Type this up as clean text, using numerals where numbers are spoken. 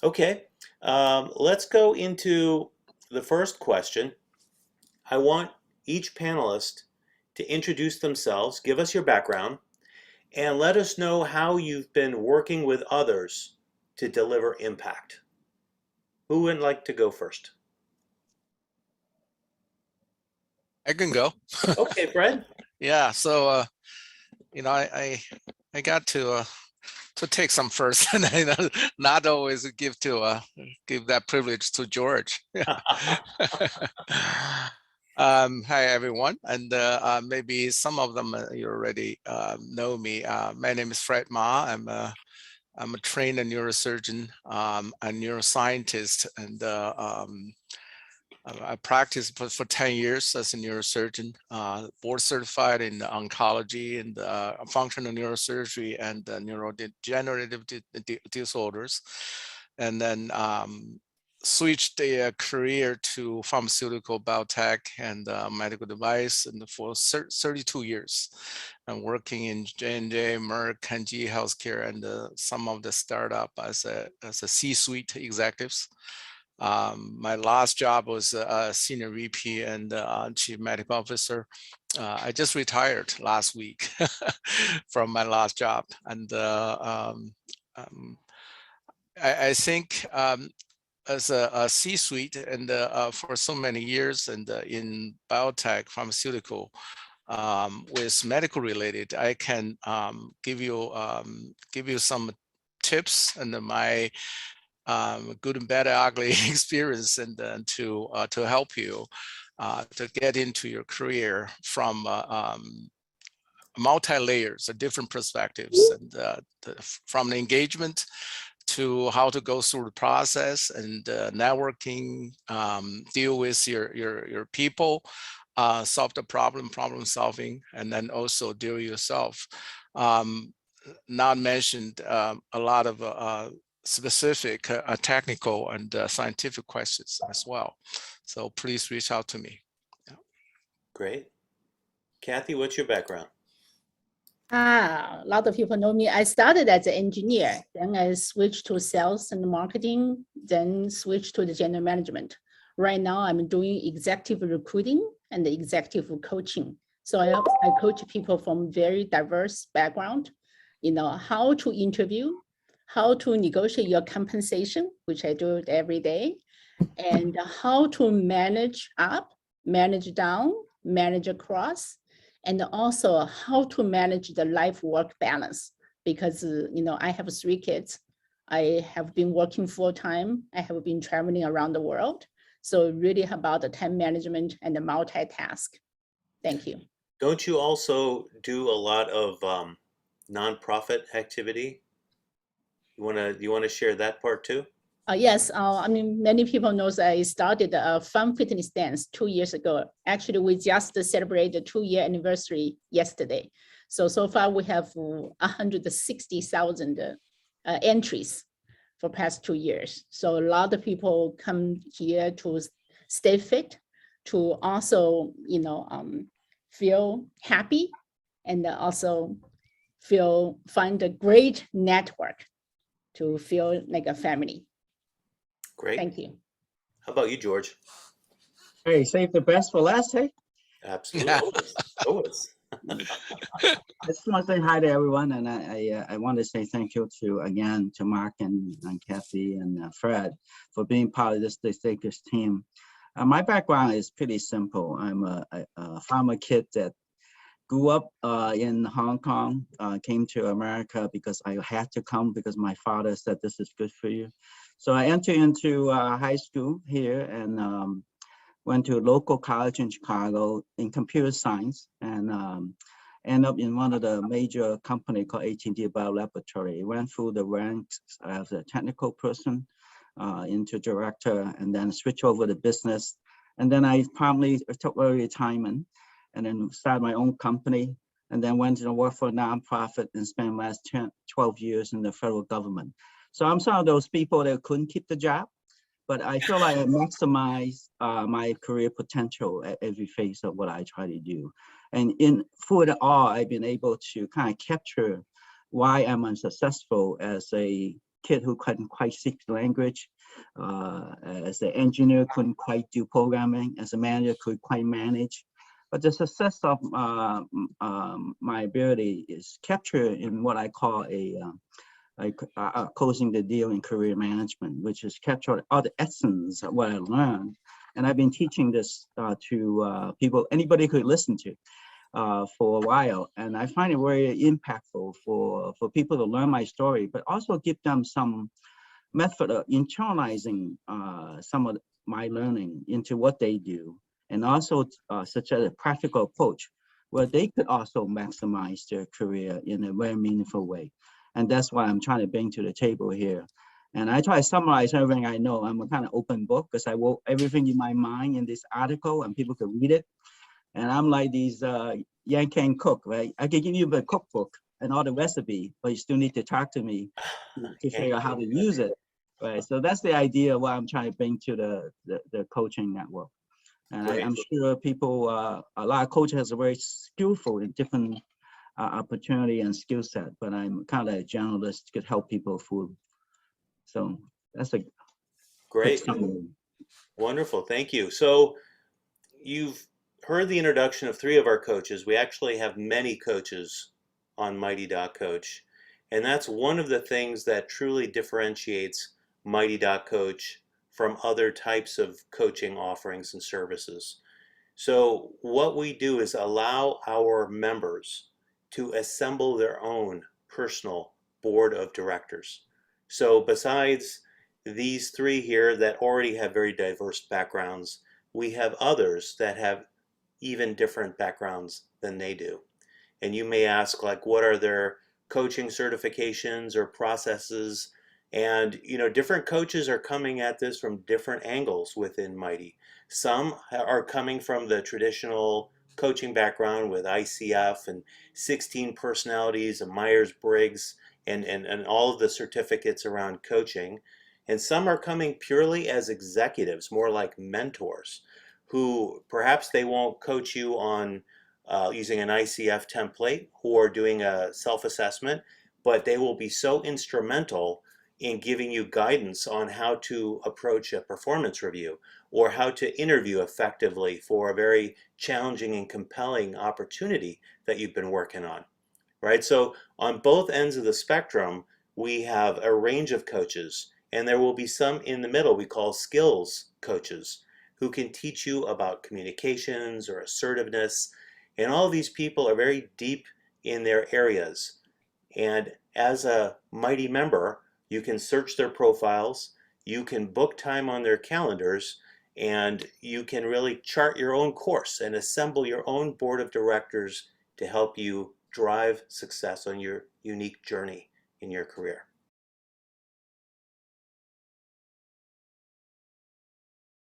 Okay, let's go into the first question. I want each panelist to introduce themselves, give us your background, and let us know how you've been working with others to deliver impact. Who would like to go first? I can go. Okay, Fred. Yeah, so I got to take some first, and not always give that privilege to George. Hi everyone, and maybe some of them you already know me. My name is Fred Ma. I'm a trained neurosurgeon, a neuroscientist, and I practiced for 10 years as a neurosurgeon, board certified in oncology and functional neurosurgery and neurodegenerative disorders. And then switched the career to pharmaceutical, biotech, and medical device, and for 32 years. I'm working in J&J, Merck, and GE Healthcare, and some of the startup as a C-suite executives. My last job was a senior VP and chief medical officer. I just retired last week from my last job. And I think as a C-suite and for so many years and in biotech, pharmaceutical, with medical related, I can give you some tips and my good and bad, ugly experience, and then to help you to get into your career from multi-layers, different perspectives, and from the engagement to how to go through the process and networking, deal with your people, solve the problem solving, and then also deal yourself. Not mentioned a lot of specific technical and scientific questions as well. So please reach out to me. Yeah. Great. Cathy, what's your background? A lot of people know me. I started as an engineer, then I switched to sales and marketing, then switched to the general management. Right now, I'm doing executive recruiting and executive coaching. So I coach people from very diverse background, how to interview, how to negotiate your compensation, which I do it every day, and how to manage up, manage down, manage across, and also how to manage the life-work balance. Because, I have 3 kids. I have been working full-time. I have been traveling around the world. So really about the time management and the multitask. Thank you. Don't you also do a lot of nonprofit activity? You wanna share that part too? Yes, many people know that I started a Fun Fitness Dance 2 years ago. Actually, we just celebrated the 2-year anniversary yesterday. So far we have 160,000 entries for past 2 years. So a lot of people come here to stay fit, to also, feel happy, and also find a great network to feel like a family. Great. Thank you. How about you, George? Hey, save the best for last, hey? Absolutely. Always. I just want to say hi to everyone, and I want to say thank you to Mark and Cathy and Fred for being part of this distinguished team. My background is pretty simple. I'm a farmer kid that grew up in Hong Kong, came to America because I had to come because my father said this is good for you. So I entered into high school here and went to a local college in Chicago in computer science and ended up in one of the major company called AT&T Biolaboratory. Went through the ranks as a technical person into director, and then switched over to business. And then I promptly took early retirement and then started my own company, and then went to work for a nonprofit and spent the last 12 years in the federal government. So I'm some of those people that couldn't keep the job, but I feel like I maximize my career potential at every phase of what I try to do. And through it all, I've been able to kind of capture why I'm unsuccessful as a kid who couldn't quite speak the language. As an engineer, couldn't quite do programming. As a manager, could quite manage. But the success of my ability is captured in what I call closing the deal in career management, which is capture all the essence of what I learned. And I've been teaching this to people, anybody could listen to for a while. And I find it very impactful for people to learn my story, but also give them some method of internalizing some of my learning into what they do. And also such as a practical approach where they could also maximize their career in a very meaningful way. And that's what I'm trying to bring to the table here. And I try to summarize everything I know. I'm a kind of open book because I wrote everything in my mind in this article and people could read it. And I'm like these Yankees cook, right? I can give you the cookbook and all the recipe, but you still need to talk to me to figure out how to use it, right? So that's the idea of what I'm trying to bring to the coaching network. And I'm sure people, a lot of coaches are very skillful in different opportunity and skill set, but I'm kind of a generalist, could help people through. So that's a Great. summary. Wonderful. Thank you. So you've heard the introduction of 3 of our coaches. We actually have many coaches on MyT Coach, and that's one of the things that truly differentiates MyT Coach from other types of coaching offerings and services. So what we do is allow our members to assemble their own personal board of directors. So besides these 3 here that already have very diverse backgrounds, we have others that have even different backgrounds than they do. And you may ask, like, what are their coaching certifications or processes? And different coaches are coming at this from different angles within MyT. Some are coming from the traditional coaching background with ICF and 16 personalities and Myers-Briggs and all of the certificates around coaching. And some are coming purely as executives, more like mentors, who perhaps they won't coach you on using an ICF template or doing a self-assessment, but they will be so instrumental in giving you guidance on how to approach a performance review or how to interview effectively for a very challenging and compelling opportunity that you've been working on, right? So on both ends of the spectrum, we have a range of coaches, and there will be some in the middle we call skills coaches who can teach you about communications or assertiveness. And all of these people are very deep in their areas. And as a MyT member, you can search their profiles, you can book time on their calendars, and you can really chart your own course and assemble your own board of directors to help you drive success on your unique journey in your career.